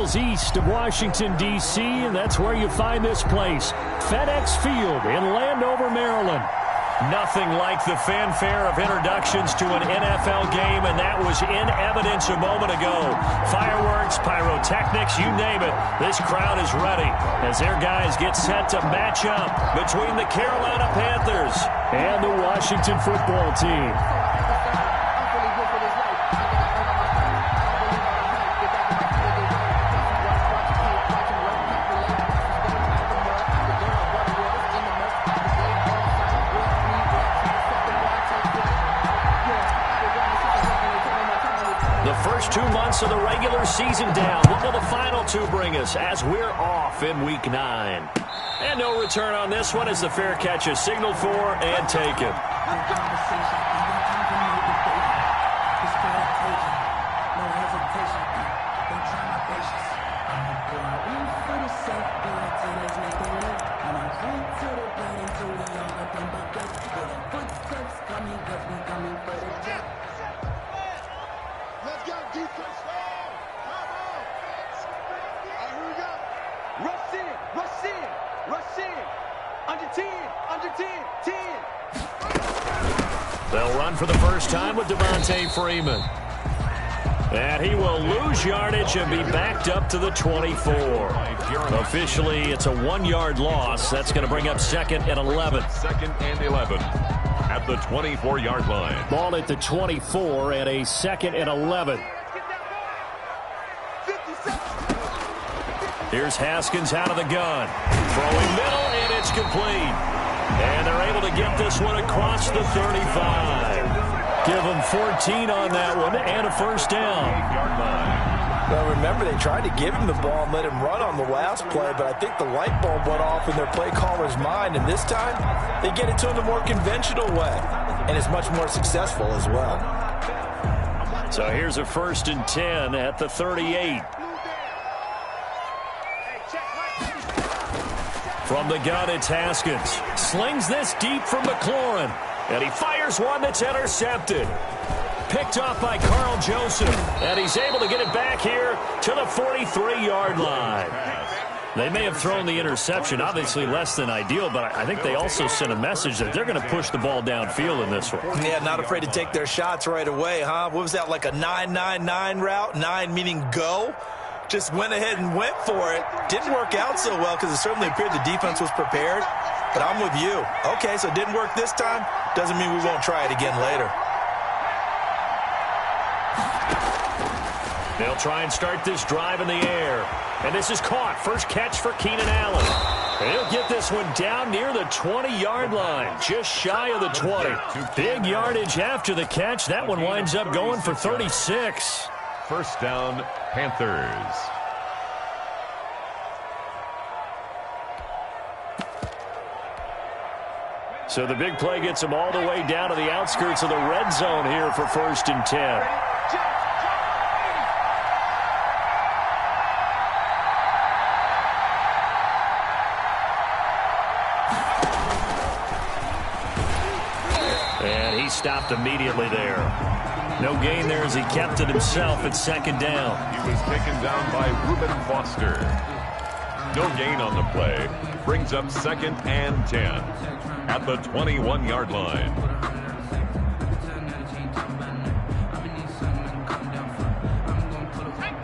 East of Washington, D.C., and that's where you find this place, FedEx Field in Landover, Maryland. Nothing like the fanfare of introductions to an NFL game, and that was in evidence a moment ago. Fireworks, pyrotechnics, you name it. This crowd is ready as their guys get set to match up between the Carolina Panthers and the Washington football team. First 2 months of the regular season down. What will the final two bring us as we're off in Week 9? And no return on this one as the fair catch is signaled for and taken. They'll run for the first time with Devontae Freeman. And he will lose yardage and be backed up to the 24. Officially, it's a 1-yard loss. That's going to bring up 2nd and 11. 2nd and 11 at the 24-yard line. Ball at the 24 and a 2nd and 11. Here's Haskins out of the gun. Throwing middle, and it's complete. And they're able to get this one across the 35. Give them 14 on that one and a first down. Well, remember, they tried to give him the ball and let him run on the last play, but I think the light bulb went off in their play caller's mind, and this time they get it to him the more conventional way, and it's much more successful as well. So here's a 1st and 10 at the 38. From the gun, it's Haskins. Slings this deep from McLaurin. And he fires one that's intercepted. Picked off by Carl Joseph. And he's able to get it back here to the 43-yard line. They may have thrown the interception, obviously less than ideal, but I think they also sent a message that they're going to push the ball downfield in this one. Yeah, not afraid to take their shots right away, huh? What was that, like a 9-9-9 route? 9 meaning go? Just went ahead and went for it. Didn't work out so well because it certainly appeared the defense was prepared. But I'm with you. Okay, so it didn't work this time. Doesn't mean we won't try it again later. They'll try and start this drive in the air. And this is caught. First catch for Keenan Allen. And he'll get this one down near the 20-yard line, just shy of the 20. Big yardage after the catch. That one winds up going for 36. First down, Panthers. So the big play gets them all the way down to the outskirts of the red zone here for 1st and 10. And he stopped immediately there. No gain there as he kept it himself at 2nd down. He was taken down by Reuben Foster. No gain on the play. Brings up 2nd and 10 at the 21-yard line.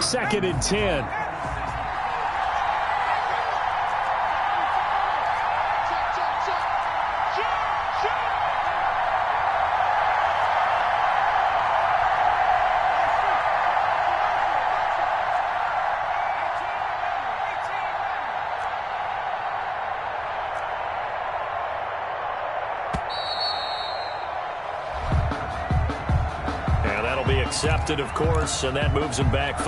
Second and 10. Accepted, of course, and that moves him back 5.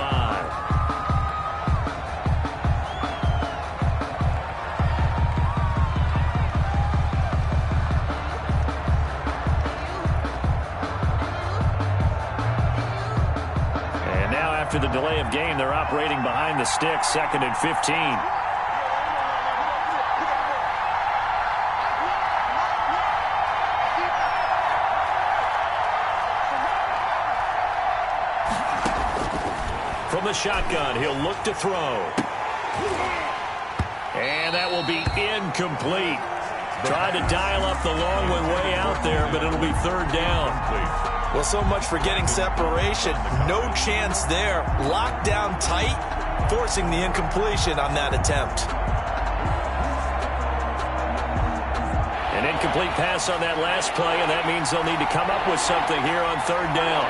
And now after the delay of game, they're operating behind the stick, 2nd and 15. the shotgun. He'll look to throw. And that will be incomplete. Tried to dial up the long one way out there, but it'll be third down. Well, so much for getting separation. No chance there. Locked down tight, forcing the incompletion on that attempt. An incomplete pass on that last play, and that means they'll need to come up with something here on third down.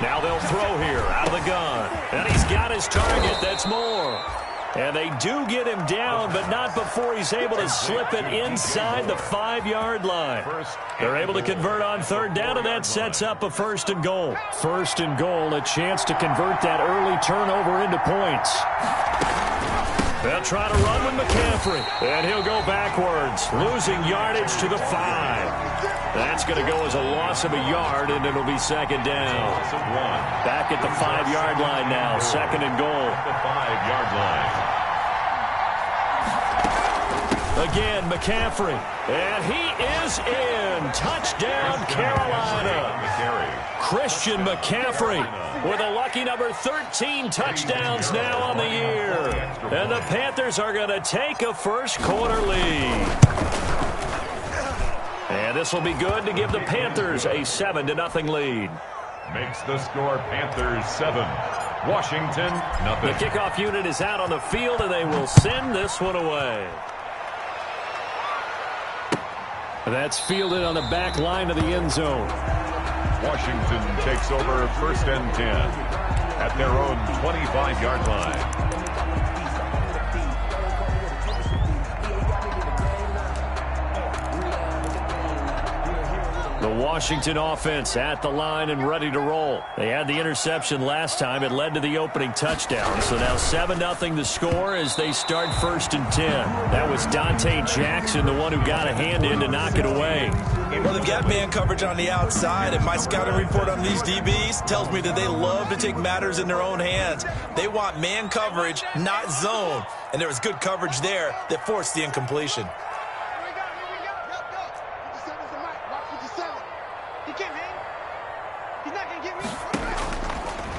Now they'll throw here out of the gun. And he's got his target. That's Moore. And they do get him down, but not before he's able to slip it inside the 5-yard line. They're able to convert on third down, and that sets up a first and goal. First and goal, a chance to convert that early turnover into points. They'll try to run with McCaffrey, and he'll go backwards, losing yardage to the 5. That's going to go as a loss of a yard, and it'll be second down. Back at the 5-yard line now, second and goal. The 5-yard line. Again, McCaffrey, and he is in. Touchdown, Carolina. Christian McCaffrey with a lucky number 13 touchdowns now on the year. And the Panthers are going to take a first-quarter lead. And this will be good to give the Panthers a 7-0 lead. Makes the score Panthers 7, Washington 0. The kickoff unit is out on the field, and they will send this one away. That's fielded on the back line of the end zone. Washington takes over first and 10 at their own 25-yard line. The Washington offense at the line and ready to roll. They had the interception last time. It led to the opening touchdown. So now 7-0 the score as they start first and 10. That was Dante Jackson, the one who got a hand in to knock it away. Well, they've got man coverage on the outside, and my scouting report on these DBs tells me that they love to take matters in their own hands. They want man coverage, not zone. And there was good coverage there that forced the incompletion.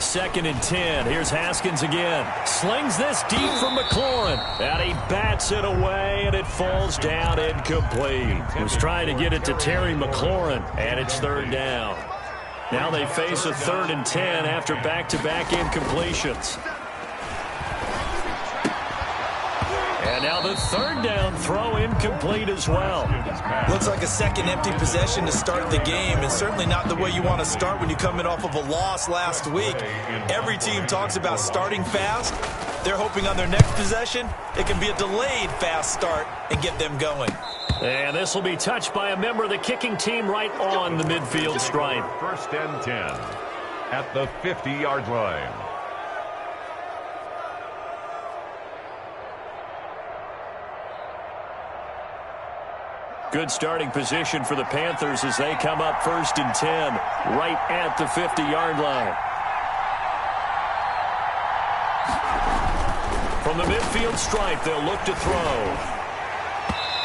Second and 10. Here's Haskins again. Slings this deep from McLaurin. And he bats it away, and it falls down incomplete. He was trying to get it to Terry McLaurin, and it's third down. Now they face a 3rd and 10 after back-to-back incompletions. And now the third down throw incomplete as well. Looks like a second empty possession to start the game, and certainly not the way you want to start when you come in off of a loss last week. Every team talks about starting fast. They're hoping on their next possession it can be a delayed fast start and get them going. And this will be touched by a member of the kicking team right on the midfield stripe. First and 10 at the 50-yard line. Good starting position for the Panthers as they come up first and 10 right at the 50-yard line. From the midfield stripe, they'll look to throw.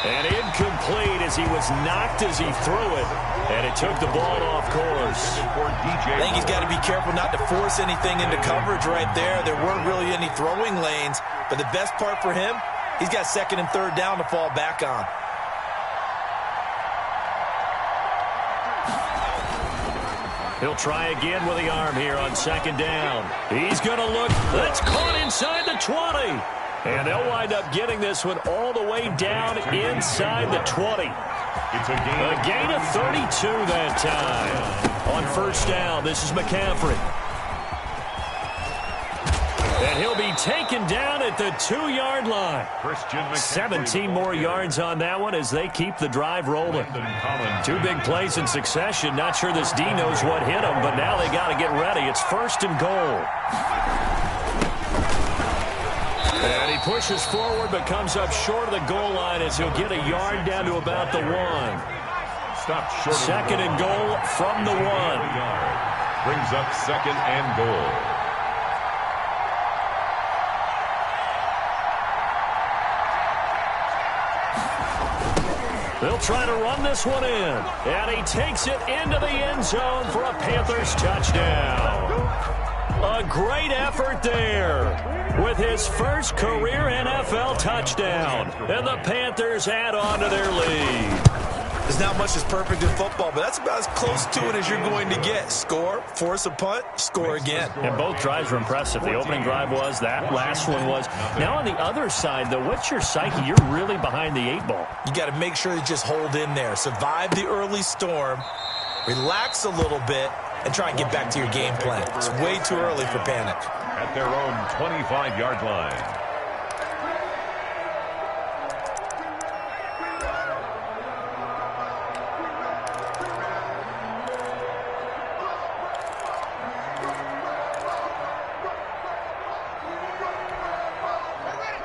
And incomplete as he was knocked as he threw it. And it took the ball off course. I think he's got to be careful not to force anything into coverage right there. There weren't really any throwing lanes. But the best part for him, he's got second and third down to fall back on. He'll try again with the arm here on second down. He's going to look. That's caught inside the 20. And they'll wind up getting this one all the way down inside the 20. It's a gain of 32 that time. On first down, this is McCaffrey. And he'll be taken down at the 2-yard line. 17 more yards on that one as they keep the drive rolling. 2 big plays in succession. Not sure this D knows what hit him, but now they got to get ready. It's first and goal. And he pushes forward but comes up short of the goal line as he'll get a yard down to about the 1. Second and goal from the 1. Brings up second and goal. They'll try to run this one in. And he takes it into the end zone for a Panthers touchdown. A great effort there with his first career NFL touchdown. And the Panthers add on to their lead. There's not much that's perfect in football, but that's about as close to it as you're going to get. Score, force a punt, score again. And both drives were impressive. The opening drive was, that last one was. Now on the other side, though, what's your psyche? You're really behind the 8-ball. You got to make sure you just hold in there. Survive the early storm, relax a little bit, and try and get back to your game plan. It's way too early for panic. At their own 25-yard line.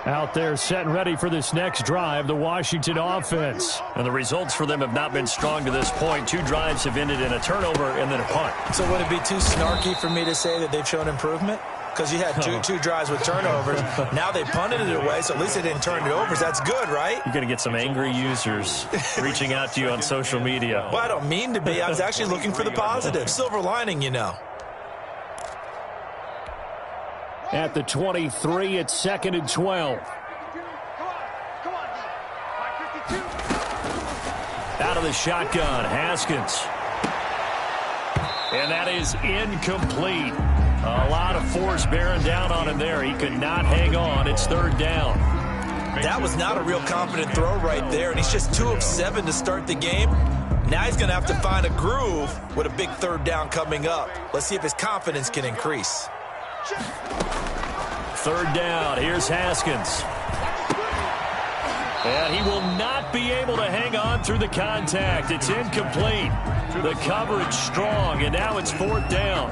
Out there set and ready for this next drive, the Washington offense. And the results for them have not been strong to this point. 2 drives have ended in a turnover and then a punt. So would it be too snarky for me to say that they've shown improvement? Because you had two drives with turnovers. Now they punted it away, so at least they didn't turn it over. So that's good, right? You're going to get some angry users reaching out to you on social media. Well, I don't mean to be. I was actually looking for the positive. Silver lining, you know. At the 23, it's 2nd and 12. Out of the shotgun, Haskins. And that is incomplete. A lot of force bearing down on him there. He could not hang on. It's 3rd down. That was not a real confident throw right there, and he's just 2 of 7 to start the game. Now he's going to have to find a groove with a big 3rd down coming up. Let's see if his confidence can increase. 3rd down. Here's Haskins. And he will not be able to hang on through the contact. It's incomplete. The coverage strong, and now it's 4th down.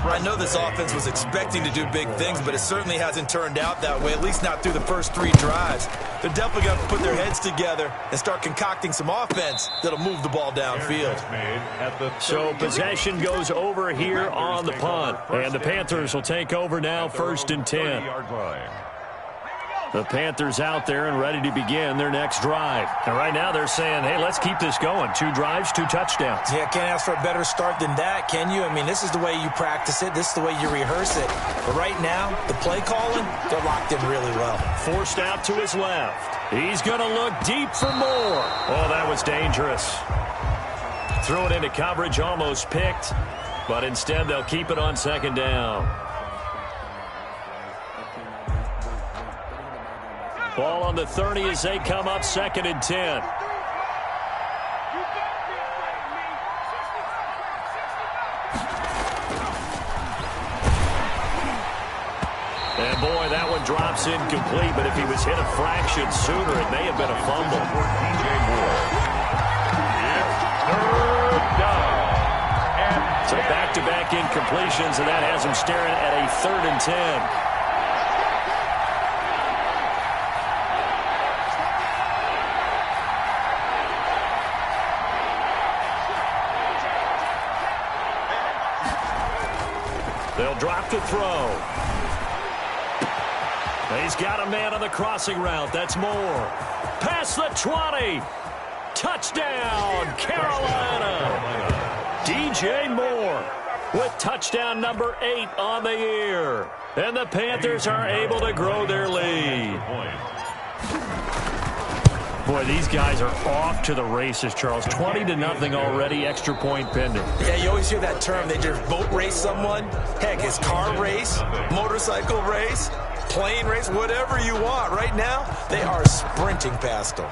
I know this offense was expecting to do big things, but it certainly hasn't turned out that way, at least not through the first 3 drives. They're definitely going to put their heads together and start concocting some offense that'll move the ball downfield. So possession goes over here on the punt, and the Panthers will take over now, 1st and 10. The Panthers out there and ready to begin their next drive. And right now they're saying, hey, let's keep this going. 2 drives, 2 touchdowns. Yeah, can't ask for a better start than that, can you? I mean, this is the way you practice it. This is the way you rehearse it. But right now, the play calling, they're locked in really well. Forced out to his left. He's going to look deep for more. Oh, that was dangerous. Threw it into coverage, almost picked. But instead, they'll keep it on 2nd down. Ball on the 30 as they come up, 2nd and 10. And boy, that one drops incomplete, but if he was hit a fraction sooner, it may have been a fumble. DJ Moore. It's 3rd down. So back-to-back incompletions, and that has him staring at a 3rd and 10. They'll drop to throw. He's got a man on the crossing route. That's Moore. Past the 20. Touchdown, Carolina. DJ Moore with touchdown number 8 on the year. And the Panthers are able to grow their lead. Boy, these guys are off to the races, Charles. 20-0 already, extra point pending. Yeah, you always hear that term. They just boat race someone. Heck, it's car race, motorcycle race, plane race, whatever you want. Right now, they are sprinting past them.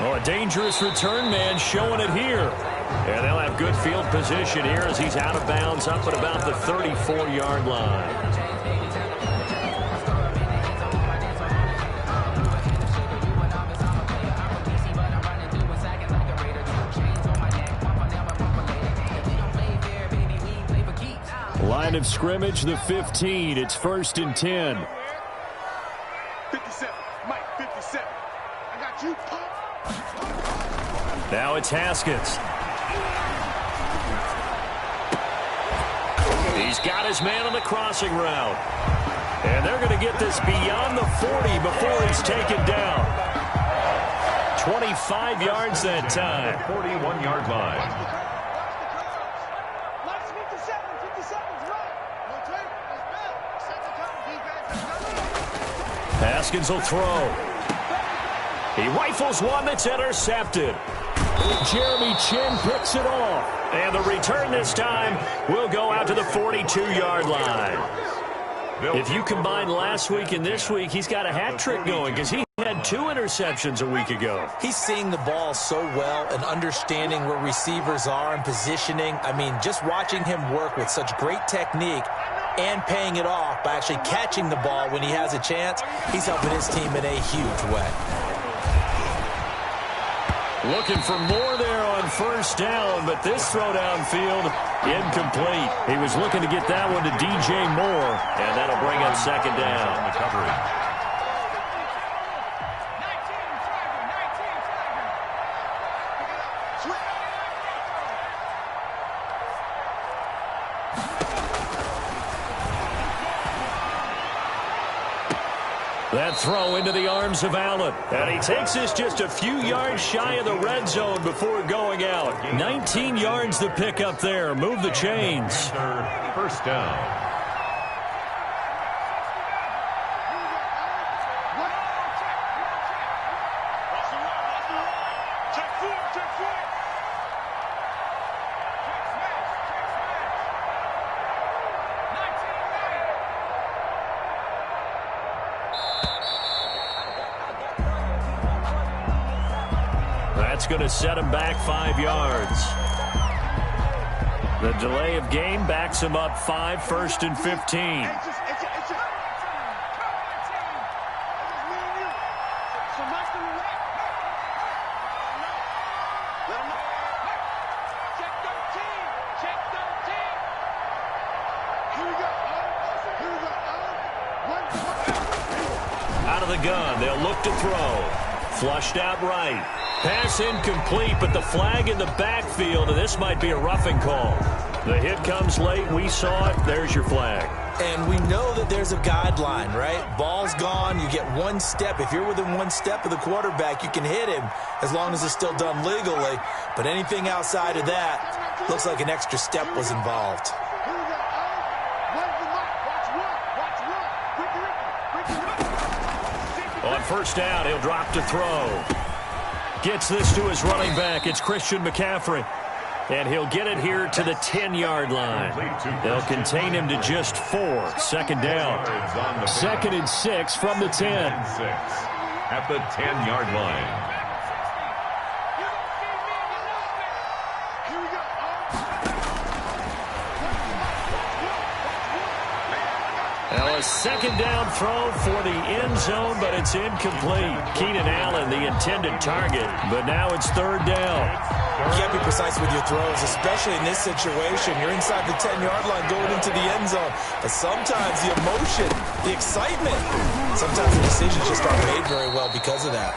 Oh, a dangerous return man showing it here. And they'll have good field position here as he's out of bounds up at about the 34-yard line. Line of scrimmage, the 15. It's 1st and 10. 57, Mike, 57. I got you, Pop. Now it's Haskins. He's got his man on the crossing route. And they're going to get this beyond the 40 before he's taken down. 25 yards that time. 41-yard line. Haskins will throw. He rifles one that's intercepted. Jeremy Chin picks it off. And the return this time will go out to the 42-yard line. If you combine last week and this week, he's got a hat trick going because he had 2 interceptions a week ago. He's seeing the ball so well and understanding where receivers are and positioning. I mean, just watching him work with such great technique and paying it off by actually catching the ball when he has a chance, he's helping his team in a huge way. Looking for more there on first down, but this throw downfield, incomplete. He was looking to get that one to DJ Moore, and that'll bring up second down. Recovery. That throw into the arms of Allen. And he takes this just a few yards shy of the red zone before going out. 19 yards to pick up there. Move the chains. First down. That's going to set him back 5 yards. The delay of game backs him up 5, 1st and 15. Out of the gun, they'll look to throw. Flushed out right. Pass incomplete, but the flag in the backfield, and this might be a roughing call. The hit comes late. We saw it. There's your flag. And we know that there's a guideline, right? Ball's gone. You get 1 step. If you're within 1 step of the quarterback, you can hit him as long as it's still done legally. But anything outside of that, looks like an extra step was involved. On first down, he'll drop to throw. Gets this to his running back. It's Christian McCaffrey. And he'll get it here to the 10-yard line. They'll contain him to just 4. Second down. 2nd and 6 from the 10. At the 10-yard line. Well, a second down throw for the end zone, but it's incomplete. Keenan Allen, the intended target, but now it's 3rd down. You can't be precise with your throws, especially in this situation. You're inside the 10-yard line going into the end zone. But sometimes the emotion, the excitement, sometimes the decisions just aren't made very well because of that.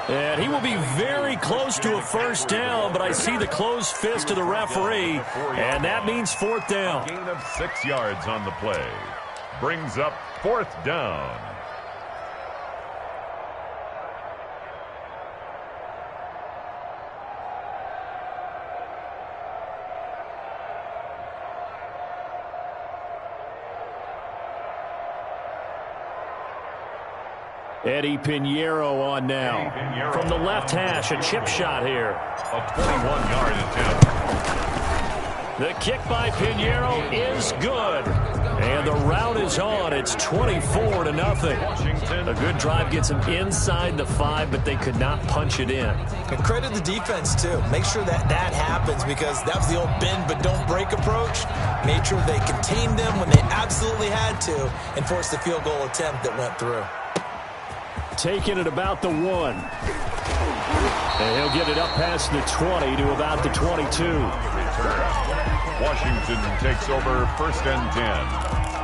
And he will be very close to a first down, but I see the closed fist of the referee, and that means 4th down. Gain of 6 yards on the play. Brings up 4th down. Eddie Pinheiro on now. From the left hash, a chip shot here. A 21-yard attempt. The kick by Pinheiro is good. And the route is on. It's 24-0. A good drive gets them inside the 5, but they could not punch it in. And credit the defense, too. Make sure that happens because that was the old bend but don't break approach. Made sure they contained them when they absolutely had to and forced the field goal attempt that went through. Taking it about the 1. And he'll get it up past the 20 to about the 22. Washington takes over 1st and 10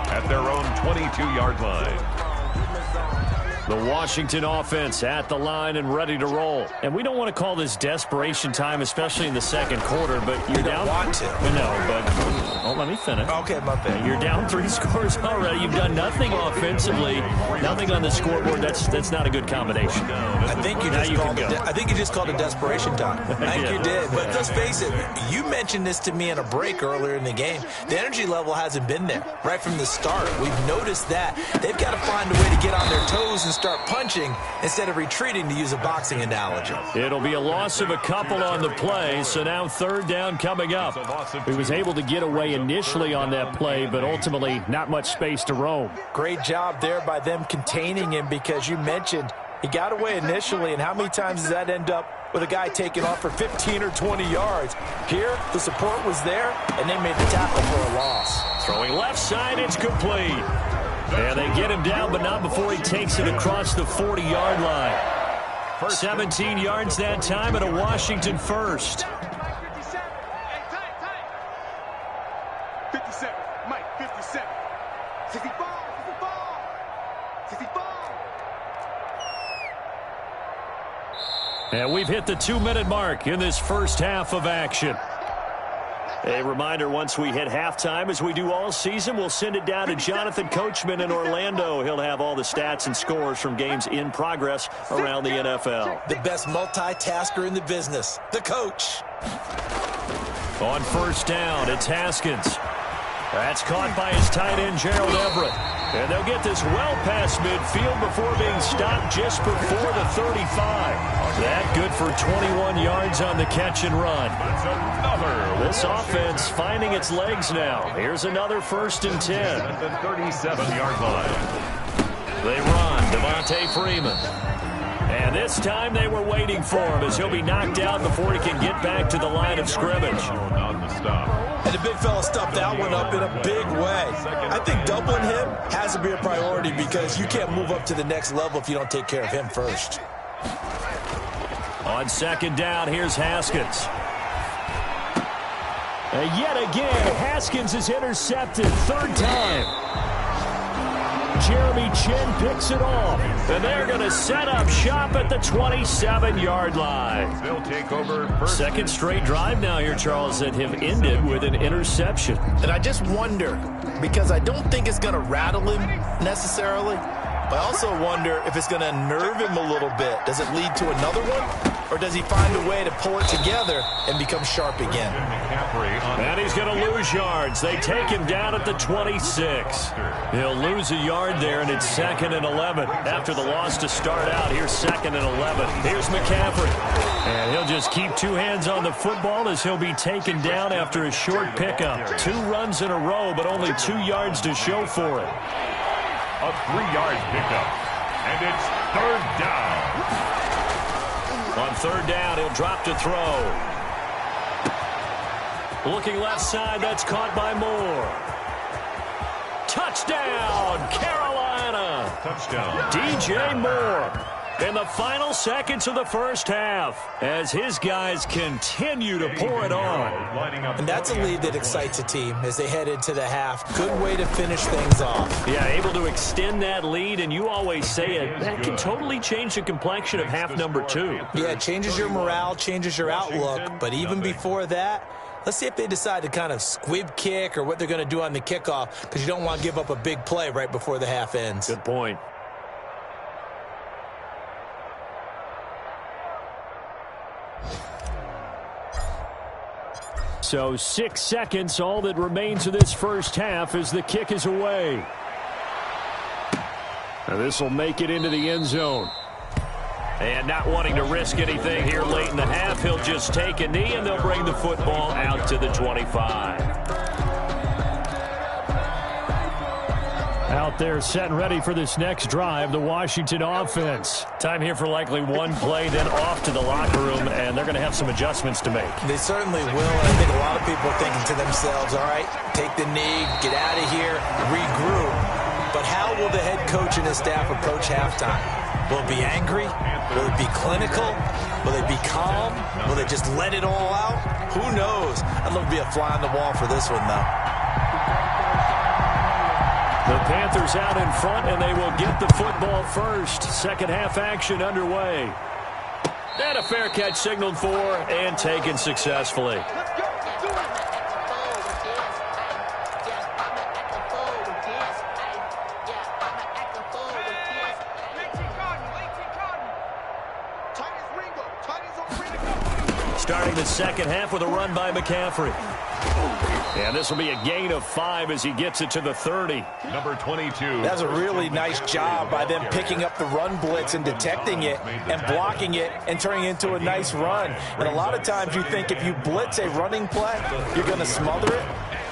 at their own 22-yard line. The Washington offense at the line and ready to roll. And we don't want to call this desperation time, especially in the second quarter, but you're down. Want to. No, but let me finish. Okay, my bad. You're down 3 scores already. You've done nothing offensively, nothing on the scoreboard. That's not a good combination. I think you just called it desperation time. I think you did. But let's face it, you mentioned this to me in a break earlier in the game. The energy level hasn't been there right from the start. We've noticed that. They've got to find a way to get on their toes and start punching instead of retreating, to use a boxing analogy. It'll be a loss of a couple on the play, so now third down coming up. He was able to get away initially on that play, but ultimately not much space to roam. Great job there by them containing him, because you mentioned he got away initially, and how many times does that end up with a guy taking off for 15 or 20 yards? Here, the support was there, and they made the tackle for a loss. Throwing left side, it's complete. And they get him down, but not before he takes it across the 40-yard line. 17 yards that time, and a Washington first. 57, Mike, 57. 65, 65, 65. And we've hit the 2-minute mark in this first half of action. A reminder, once we hit halftime, as we do all season, we'll send it down to Jonathan Coachman in Orlando. He'll have all the stats and scores from games in progress around the NFL. The best multitasker in the business, the coach. On first down, it's Haskins. That's caught by his tight end, Gerald Everett. And they'll get this well past midfield before being stopped just before the 35. That good for 21 yards on the catch and run. This offense finding its legs now. Here's another 1st and 10. At the 37-yard line. They run, Devontae Freeman. And this time they were waiting for him, as he'll be knocked out before he can get back to the line of scrimmage. On the stop. And the big fella stuffed that one up in a big way. I think doubling him has to be a priority, because you can't move up to the next level if you don't take care of him first. On second down, here's Haskins. And yet again, Haskins is intercepted. 3rd time. Jeremy Chin picks it off. And they're going to set up shop at the 27-yard line. They'll take over. Second straight drive now here, Charles, that have ended with an interception. And I just wonder, because I don't think it's going to rattle him necessarily, but I also wonder if it's going to nerve him a little bit. Does it lead to another one? Or does he find a way to pull it together and become sharp again? And he's going to lose yards. They take him down at the 26. He'll lose a yard there, and it's 2nd and 11. After the loss to start out, here's 2nd and 11. Here's McCaffrey. And he'll just keep 2 hands on the football as he'll be taken down after a short pickup. 2 runs in a row, but only 2 yards to show for it. A 3-yard pickup. And it's 3rd down. On 3rd down, he'll drop to throw. Looking left side, that's caught by Moore. Touchdown, Carolina. Touchdown. DJ Moore in the final seconds of the first half as his guys continue to pour it on. And that's a lead that excites a team as they head into the half. Good way to finish things off. Yeah, able to extend that lead, and you always say it, that can totally change the complexion of half number 2. Yeah, it changes your morale, changes your outlook, but even before that, let's see if they decide to kind of squib kick or what they're going to do on the kickoff, because you don't want to give up a big play right before the half ends. Good point. So 6 seconds, all that remains of this first half as the kick is away. And this will make it into the end zone. And not wanting to risk anything here late in the half, he'll just take a knee, and they'll bring the football out to the 25. Out there set and ready for this next drive, the Washington offense. Time here for likely one play, then off to the locker room, and they're going to have some adjustments to make. They certainly will, and I think a lot of people are thinking to themselves, all right, take the knee, get out of here, regroup. But how will the head coach and his staff approach halftime? Will it be angry? Will it be clinical? Will they be calm? Will they just let it all out? Who knows? I'd love to be a fly on the wall for this one, though. The Panthers out in front, and they will get the football first. Second half action underway. And a fair catch signaled for and taken successfully. Starting the second half with a run by McCaffrey. And this will be a gain of 5 as he gets it to the 30. Number 22. That's a really nice job by them picking up the run blitz and detecting it and blocking it and turning it into a nice run. And a lot of times you think if you blitz a running play, you're going to smother it.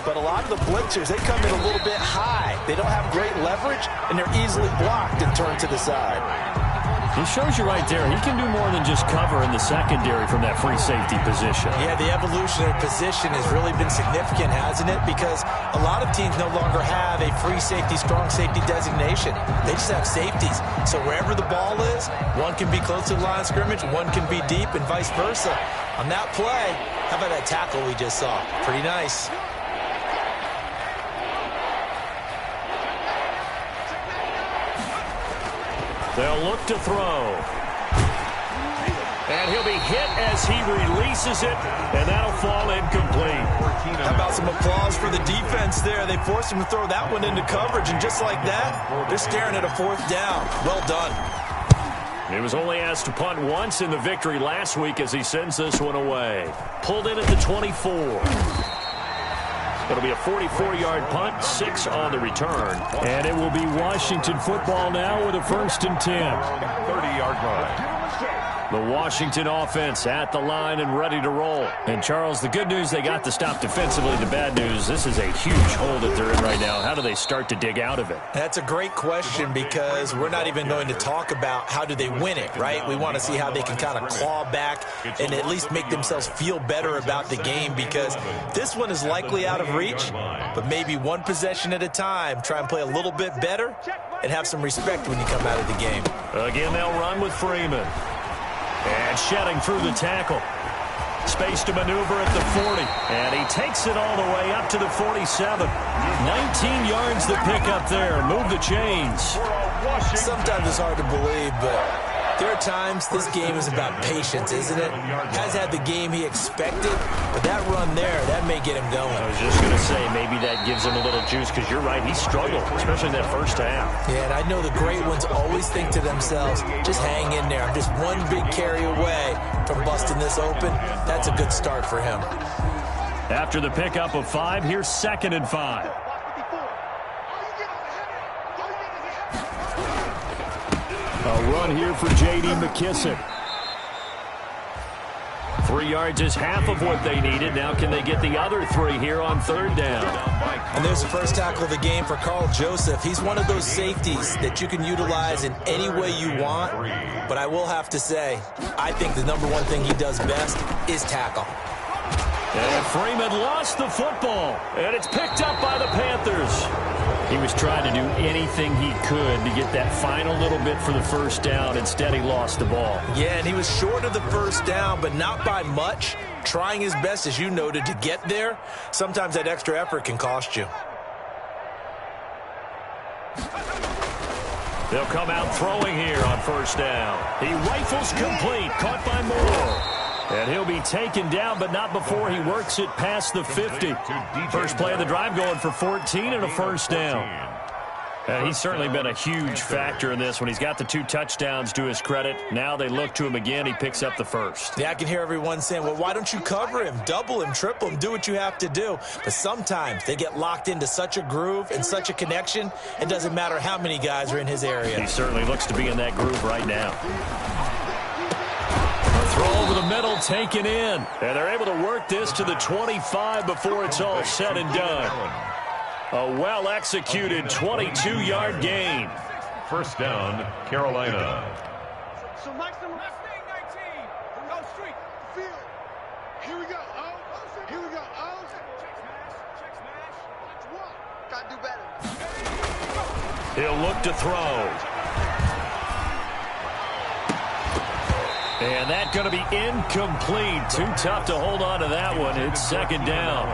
But a lot of the blitzers, they come in a little bit high. They don't have great leverage, and they're easily blocked and turned to the side. He shows you right there, he can do more than just cover in the secondary from that free safety position. Yeah, the evolutionary position has really been significant, hasn't it? Because a lot of teams no longer have a free safety, strong safety designation. They just have safeties. So wherever the ball is, one can be close to the line of scrimmage, one can be deep, and vice versa. On that play, how about that tackle we just saw? Pretty nice. They'll look to throw. And he'll be hit as he releases it, and that'll fall incomplete. How about some applause for the defense there? They forced him to throw that one into coverage, and just like that, they're staring at a 4th down. Well done. He was only asked to punt once in the victory last week as he sends this one away. Pulled in at the 24. It'll be a 44-yard punt, 6 on the return. And it will be Washington football now with a 1st and 10. 30-yard line. The Washington offense at the line and ready to roll. And, Charles, the good news, they got the stop defensively. The bad news, this is a huge hole that they're in right now. How do they start to dig out of it? That's a great question because we're not even going to talk about how do they win it, right? We want to see how they can kind of claw back and at least make themselves feel better about the game because this one is likely out of reach, but maybe one possession at a time. Try and play a little bit better and have some respect when you come out of the game. Again, they'll run with Freeman. And shedding through the tackle. Space to maneuver at the 40. And he takes it all the way up to the 47. 19 yards to pick up there. Move the chains. Sometimes it's hard to believe, but there are times this game is about patience, isn't it? Has had the game he expected, but that run there, that may get him going. I was just going to say, maybe that gives him a little juice because you're right, he struggled, especially in that first half. Yeah, and I know the great ones always think to themselves, just hang in there. I'm just one big carry away from busting this open. That's a good start for him. After the pickup of 5, here's 2nd and 5. A run here for J.D. McKissick. 3 yards is half of what they needed. Now can they get the other 3 here on 3rd down? And there's the first tackle of the game for Carl Joseph. He's one of those safeties that you can utilize in any way you want. But I will have to say, I think the number one thing he does best is tackle. And Freeman lost the football. And it's picked up by the Panthers. He was trying to do anything he could to get that final little bit for the first down. Instead, he lost the ball. Yeah, and he was short of the first down, but not by much. Trying his best, as you noted, to get there. Sometimes that extra effort can cost you. They'll come out throwing here on 1st down. He rifles complete, caught by Moore. And he'll be taken down, but not before he works it past the 50. First play of the drive going for 14 and a 1st down. And he's certainly been a huge factor in this when he's got the 2 touchdowns to his credit. Now they look to him again. He picks up the 1st. Yeah, I can hear everyone saying, well, why don't you cover him, double him, triple him, do what you have to do. But sometimes they get locked into such a groove and such a connection, it doesn't matter how many guys are in his area. He certainly looks to be in that groove right now. Throw over the middle, taken in. And they're able to work this to the 25 before it's all said and done. A well-executed 22-yard gain. 1st down, Carolina. So maximum. Stay 19. Go street. Field. Here we go. Oh. Here we go. Oh. Check smash. What? Gotta do better. He'll look to throw. And that's going to be incomplete. Too tough to hold on to that one. It's 2nd down.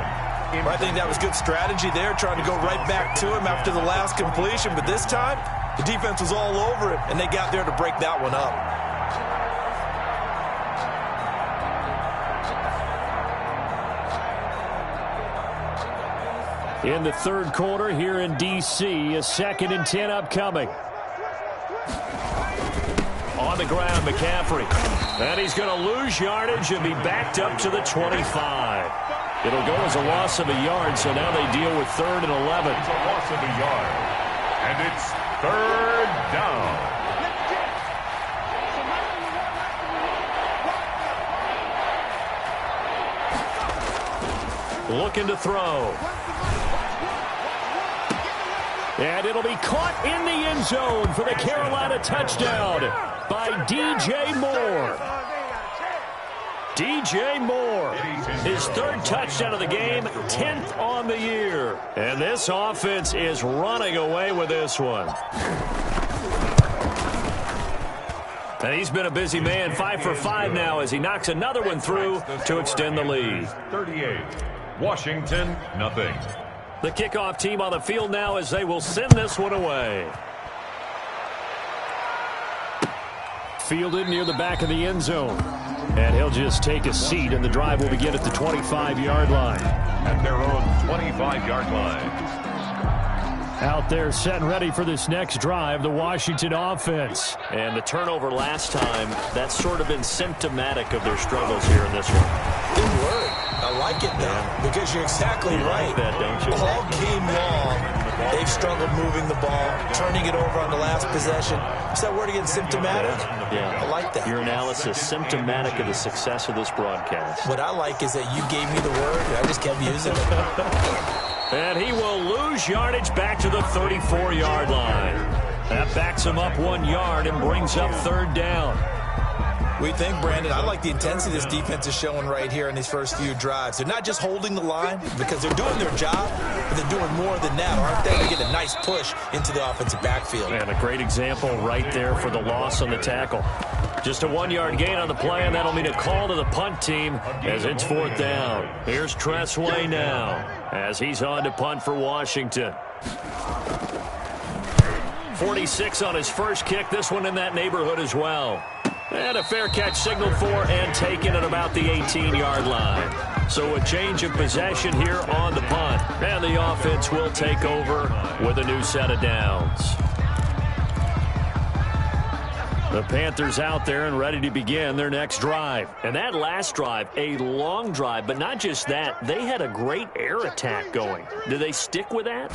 I think that was good strategy there, trying to go right back to him after the last completion. But this time, the defense was all over it, and they got there to break that one up. In the third quarter here in D.C., a 2nd and 10 upcoming. On the ground, McCaffrey. And he's going to lose yardage and be backed up to the 25. It'll go as a loss of a yard, so now they deal with 3rd and 11. It's a loss of a yard. And it's 3rd down. Looking to throw. And it'll be caught in the end zone for the Carolina touchdown by D.J. Moore. D.J. Moore, his 3rd touchdown of the game, 10th on the year. And this offense is running away with this one. And he's been a busy man, 5 for 5 now as he knocks another one through to extend the lead. 38, Washington, nothing. The kickoff team on the field now as they will send this one away. Fielded near the back of the end zone. And he'll just take a seat, and the drive will begin at the 25-yard line. At their own 25-yard line. Out there set and ready for this next drive, the Washington offense. And the turnover last time, that's sort of been symptomatic of their struggles here in this one. Good word. I like it, though, because you're exactly right. Like that, don't you? All game long, they've struggled moving the ball, turning it over on the last possession. Is that word again, symptomatic? Yeah. I like that. Your analysis, symptomatic of the success of this broadcast. What I like is that you gave me the word, and I just kept using it. And he will lose yardage back to the 34-yard line. That backs him up 1 yard and brings up 3rd down. We think, Brandon, I like the intensity this defense is showing right here in these first few drives. They're not just holding the line because they're doing their job, but they're doing more than that, aren't they? They get a nice push into the offensive backfield. And a great example right there for the loss on the tackle. Just a 1-yard gain on the play, and that'll mean a call to the punt team as it's 4th down. Here's Tressway now as he's on to punt for Washington. 46 on his first kick. This one in that neighborhood as well. And a fair catch signaled for and taken at about the 18-yard line. So a change of possession here on the punt. And the offense will take over with a new set of downs. The Panthers out there and ready to begin their next drive. And that last drive, a long drive, but not just that. They had a great air attack going. Do they stick with that?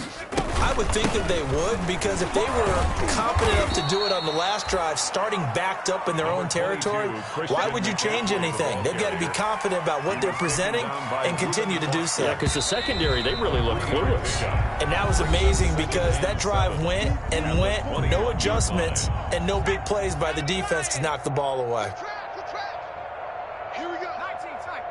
I would think that they would, because if they were confident enough to do it on the last drive, starting backed up in their own territory, why would you change anything? They've got to be confident about what they're presenting and continue to do so. Yeah, because the secondary, they really look clueless. And that was amazing because that drive went and went, no adjustments and no big plays by the defense to knock the ball away. Here we go. 19 tight.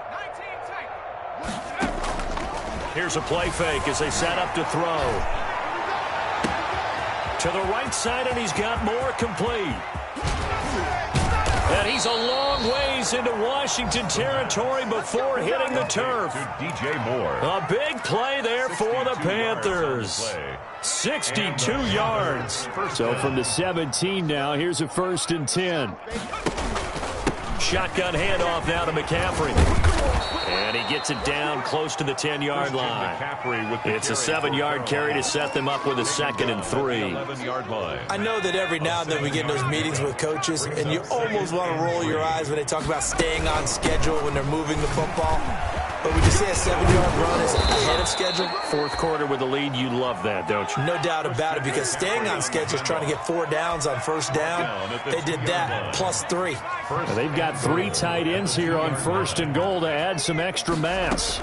Here's a play fake as they set up to throw. To the right side, and he's got more complete. And he's a long ways into Washington territory before hitting the turf. DJ Moore. A big play there for the Panthers. 62 yards. So from the 17 now, here's a 1st and 10. Shotgun handoff now to McCaffrey. And he gets it down close to the 10-yard line. It's a 7-yard carry to set them up with a 2nd and 3. I know that every now and then we get in those meetings with coaches, and you almost want to roll your eyes when they talk about staying on schedule when they're moving the football. But would you say a 7-yard run is ahead of schedule? 4th quarter with the lead, you love that, don't you? No doubt about it, because staying on schedule is trying to get 4 downs on 1st down. They did that plus 3. Well, they've got 3 tight ends here on 1st and goal to add some extra mass.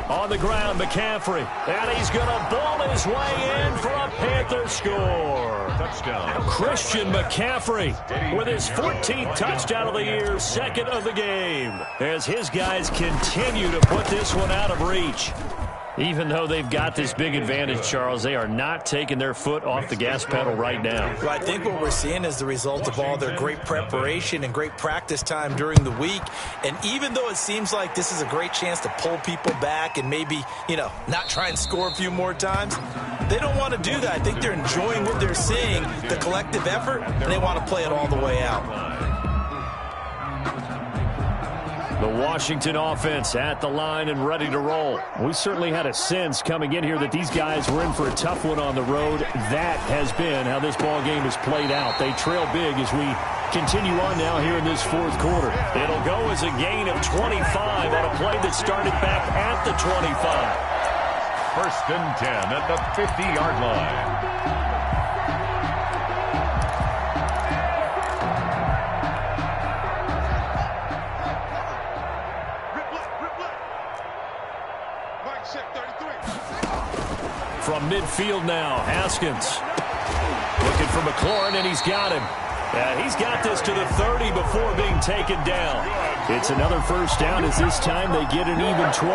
On the ground, McCaffrey. And he's going to ball his way in for a Panther score. Touchdown. Christian McCaffrey with his 14th touchdown of the year, 2nd of the game, as his guys continue to put this one out of reach. Even though they've got this big advantage, Charles, they are not taking their foot off the gas pedal right now. Well, I think what we're seeing is the result of all their great preparation and great practice time during the week. And even though it seems like this is a great chance to pull people back and maybe, not try and score a few more times, they don't want to do that. I think they're enjoying what they're seeing, the collective effort, and they want to play it all the way out. The Washington offense at the line and ready to roll. We certainly had a sense coming in here that these guys were in for a tough one on the road. That has been how this ball game has played out. They trail big as we continue on now here in this fourth quarter. It'll go as a gain of 25 on a play that started back at the 25. First and 10 at the 50-yard line. From midfield now, Haskins looking for McLaurin, and he's got him. He's got this to the 30 before being taken down. It's another first down as this time they get an even 20.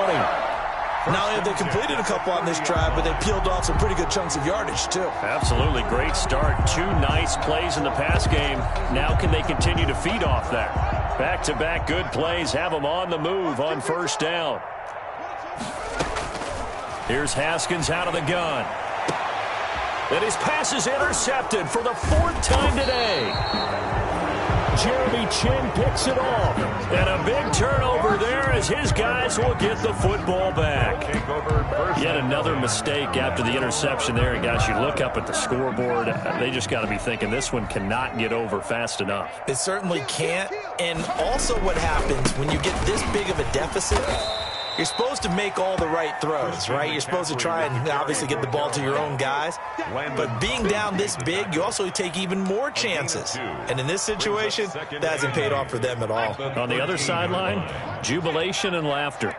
Not only have they completed a couple on this drive, but they peeled off some pretty good chunks of yardage, too. Absolutely. Great start. 2 nice plays in the pass game. Now can they continue to feed off that? Back-to-back good plays have them on the move on first down. Here's Haskins out of the gun. And his pass is intercepted for the 4th time today. Jeremy Chin picks it off. And a big turnover there as his guys will get the football back. Yet another mistake after the interception there. And guys, you look up at the scoreboard, they just got to be thinking this one cannot get over fast enough. It certainly can't. And also what happens when you get this big of a deficit, you're supposed to make all the right throws, right? You're supposed to try and obviously get the ball to your own guys. But being down this big, you also take even more chances. And in this situation, that hasn't paid off for them at all. On the other sideline, jubilation and laughter.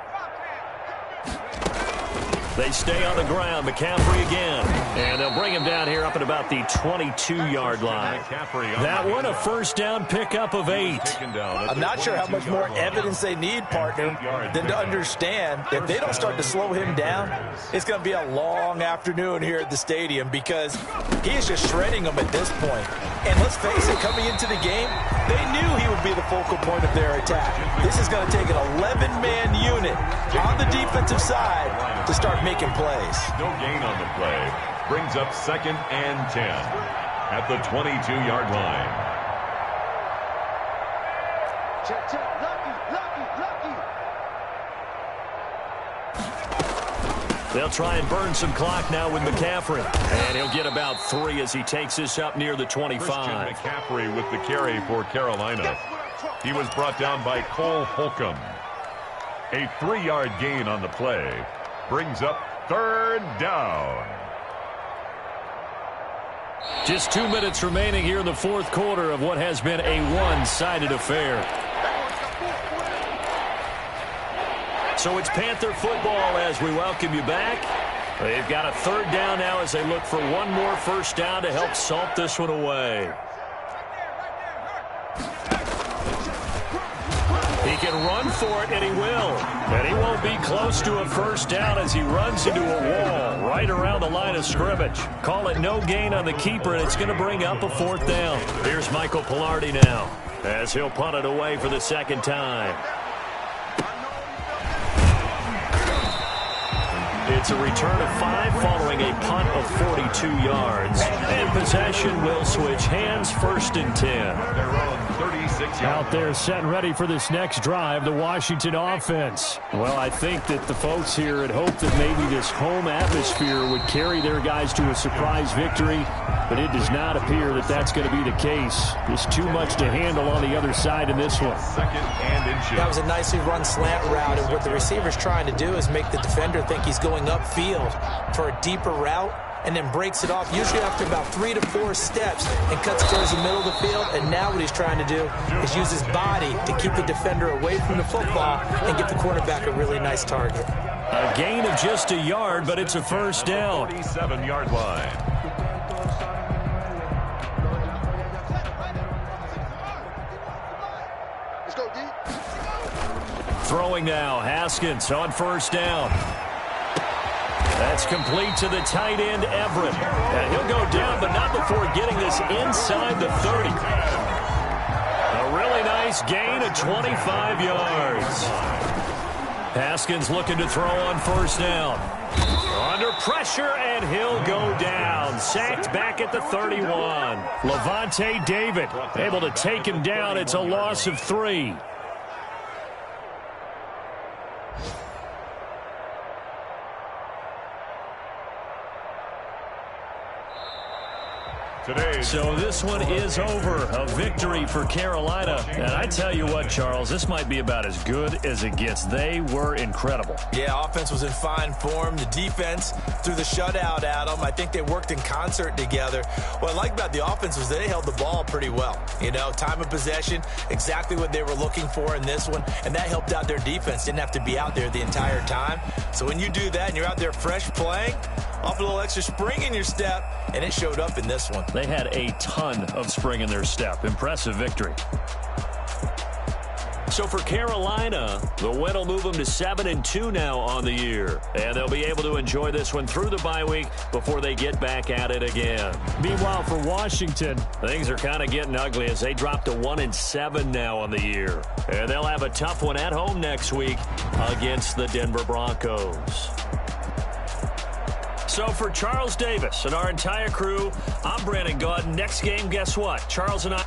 They stay on the ground. McCaffrey again. And they'll bring him down here up at about the 22-yard line. That one, a first down pickup of 8. I'm not sure how much more evidence they need, partner, than to understand if they don't start to slow him down, it's going to be a long afternoon here at the stadium because he is just shredding them at this point. And let's face it, coming into the game, they knew he would be the focal point of their attack. This is going to take an 11-man unit on the defensive side to start making plays. No gain on the play. Brings up 2nd and 10 at the 22-yard line. Check, check. Lucky. They'll try and burn some clock now with McCaffrey. And he'll get about 3 as he takes this up near the 25. Christian McCaffrey with the carry for Carolina. He was brought down by Cole Holcomb. A 3-yard gain on the play. Brings up 3rd down. Just 2 minutes remaining here in the fourth quarter of what has been a one-sided affair. So it's Panther football as we welcome you back. They've got a 3rd down now as they look for one more first down to help salt this one away. He can run for it, and he will. And he won't be close to a first down as he runs into a wall right around the line of scrimmage. Call it no gain on the keeper, and it's going to bring up a 4th down. Here's Michael Pilardi now as he'll punt it away for the 2nd time. It's a return of 5 following a punt of 42 yards. And possession will switch hands, 1st and 10. Out there set and ready for this next drive, the Washington offense. Well, I think that the folks here had hoped that maybe this home atmosphere would carry their guys to a surprise victory, but it does not appear that that's going to be the case. There's too much to handle on the other side in this one. 2nd and inches. That was a nicely run slant route, and what the receiver's trying to do is make the defender think he's going upfield for a deeper route, and then breaks it off, usually after about 3 to 4 steps, and cuts towards the middle of the field. And now what he's trying to do is use his body to keep the defender away from the football and give the quarterback a really nice target. A gain of just a yard, but it's a first down. 47-yard line. Let's go, D. Throwing now, Haskins on first down. That's complete to the tight end, Everett. And he'll go down, but not before getting this inside the 30. A really nice gain of 25 yards. Haskins looking to throw on first down. Under pressure, and he'll go down. Sacked back at the 31. Levante David able to take him down. It's a loss of 3. So this one is over. A victory for Carolina. And I tell you what, Charles, this might be about as good as it gets. They were incredible. Yeah, offense was in fine form. The defense threw the shutout at them. I think they worked in concert together. What I like about the offense was they held the ball pretty well. You know, time of possession, exactly what they were looking for in this one. And that helped out their defense. Didn't have to be out there the entire time. So when you do that and you're out there fresh playing, off a little extra spring in your step, and it showed up in this one. They had a ton of spring in their step. Impressive victory. So for Carolina, the win will move them to 7-2 now on the year. And they'll be able to enjoy this one through the bye week before they get back at it again. Meanwhile, for Washington, things are kind of getting ugly as they drop to 1-7 now on the year. And they'll have a tough one at home next week against the Denver Broncos. So for Charles Davis and our entire crew, I'm Brandon Gaudin. Next game, guess what? Charles and I...